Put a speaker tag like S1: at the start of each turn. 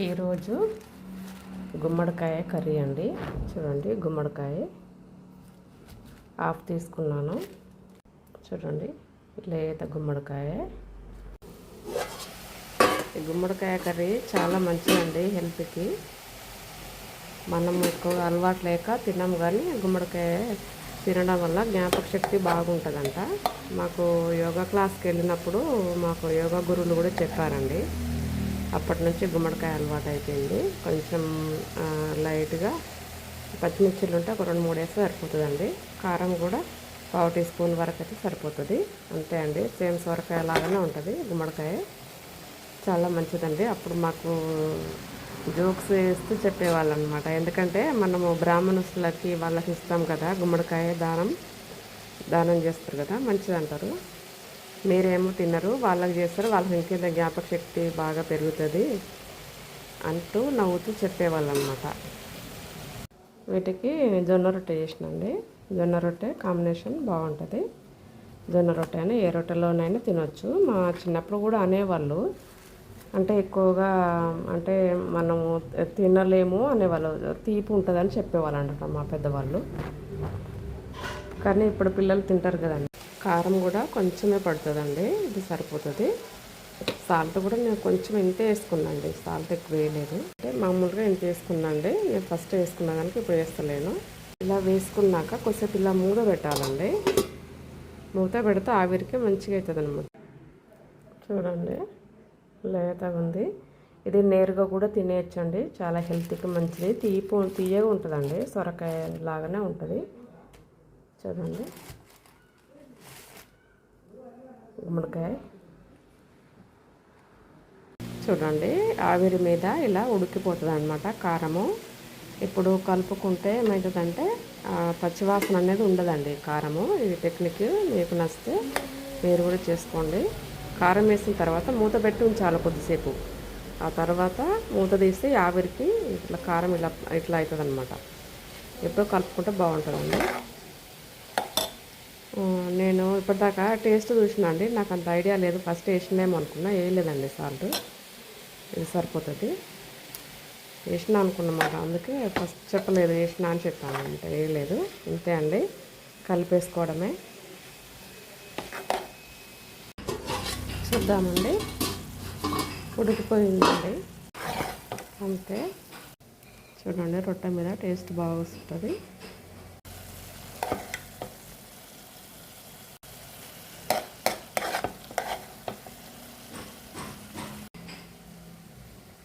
S1: ఈరోజు గుమ్మడికాయ కర్రీ అండి. చూడండి, గుమ్మడికాయ హాఫ్ తీసుకున్నాను. చూడండి, లేత గుమ్మడికాయ. ఈ గుమ్మడికాయ కర్రీ చాలా మంచిదండి హెల్త్కి. మనం ఎక్కువ అలవాటు లేక తిన్నాం, కానీ గుమ్మడికాయ తినడం వల్ల జ్ఞాపక శక్తి బాగుంటుందంట. మాకు యోగా క్లాస్కి వెళ్ళినప్పుడు మాకు యోగా గురువులు కూడా చెప్పారండి. అప్పటి నుంచి గుమ్మడికాయ అలవాటు అయిపోయింది. కొంచెం లైట్గా పచ్చిమిర్చిలు ఉంటే ఒక 2-3 వేస్తే సరిపోతుందండి. కారం కూడా 1/2 టీ స్పూన్ వరకు అయితే సరిపోతుంది. అంతే అండి, సేమ్ సొరకాయ లాగానే ఉంటుంది గుమ్మడికాయ. చాలా మంచిదండి. అప్పుడు మాకు జోక్స్ వేస్తూ చెప్పేవాళ్ళు అనమాట. ఎందుకంటే మనము బ్రాహ్మణులకి వాళ్ళకి ఇస్తాం కదా, గుమ్మడికాయ దానం చేస్తారు కదా, మంచిది అంటారు. మీరేమో తినరు, వాళ్ళకి చేస్తారు, వాళ్ళకి ఇంకేంత జ్ఞాపక శక్తి బాగా పెరుగుతుంది అంటూ నవ్వుతూ చెప్పేవాళ్ళు అనమాట. వీటికి జొన్న రొట్టె చేసినండి. జొన్న రొట్టె కాంబినేషన్ బాగుంటుంది. జొన్న రొట్టె అయినా ఏ రొట్టెలోనైనా తినొచ్చు. మా చిన్నప్పుడు కూడా అనేవాళ్ళు, అంటే ఎక్కువగా అంటే మనము తినలేము అనేవాళ్ళు, తీపి ఉంటుందని చెప్పేవాళ్ళు అంట మా పెద్దవాళ్ళు. కానీ ఇప్పుడు పిల్లలు తింటారు కదండి. కారం కూడా కొంచెమే పడుతుందండి, ఇది సరిపోతుంది. సాల్ట్ కూడా నేను కొంచెం ఇంతే వేసుకున్నాండి, సాల్ట్ ఎక్కువ వేయలేదు. అంటే మామూలుగా ఇంత వేసుకున్నాండి. నేను ఫస్ట్ వేసుకున్నా కనుక ఇప్పుడు వేస్తలేను. ఇలా వేసుకున్నాక కొద్దిసేపు ఇలా మూత పెట్టాలండి. మూత పెడితే ఆవిరికి మంచిగా అవుతుంది అనమాట. చూడండి, లేతగా ఉంది. ఇది నేరుగా కూడా తినేయచ్చండి, చాలా హెల్త్కి మంచిది. తీయగా ఉంటుందండి, సొరకాయ లాగానే ఉంటుంది. చూడండి, గుమ్మడికాయ చూడండి, ఆవిరి మీద ఇలా ఉడికిపోతుంది అనమాట కారము. ఇప్పుడు కలుపుకుంటే ఏమవుతుందంటే పచ్చివాసన అనేది ఉండదండి కారము. ఇది టెక్నిక్, మీకు నచ్చితే మీరు కూడా చేసుకోండి. కారం వేసిన తర్వాత మూత పెట్టి ఉంచాలి కొద్దిసేపు. ఆ తర్వాత మూత తీస్తే ఆవిరికి ఇట్లా కారం ఇట్లా అవుతుంది అనమాట. ఎప్పుడో కలుపుకుంటే బాగుంటుందండి. నేను ఇప్పటిదాకా టేస్ట్ చూసినా అండి, నాకు అంత ఐడియా లేదు. ఫస్ట్ వేసినేమో అనుకున్నా, వేయలేదండి సాల్ట్. ఇది సరిపోతుంది. వేసినా అనుకున్నమాట, అందుకే ఫస్ట్ చెప్పలేదు, వేసినా అని చెప్పాను. అంటే వేయలేదు. ఇంతే అండి, కలిపేసుకోవడమే. చూద్దామండి, ఉడికిపోయిందండి. అంతే. చూడండి, రొట్టె మీద టేస్ట్ బాగా వస్తుంది.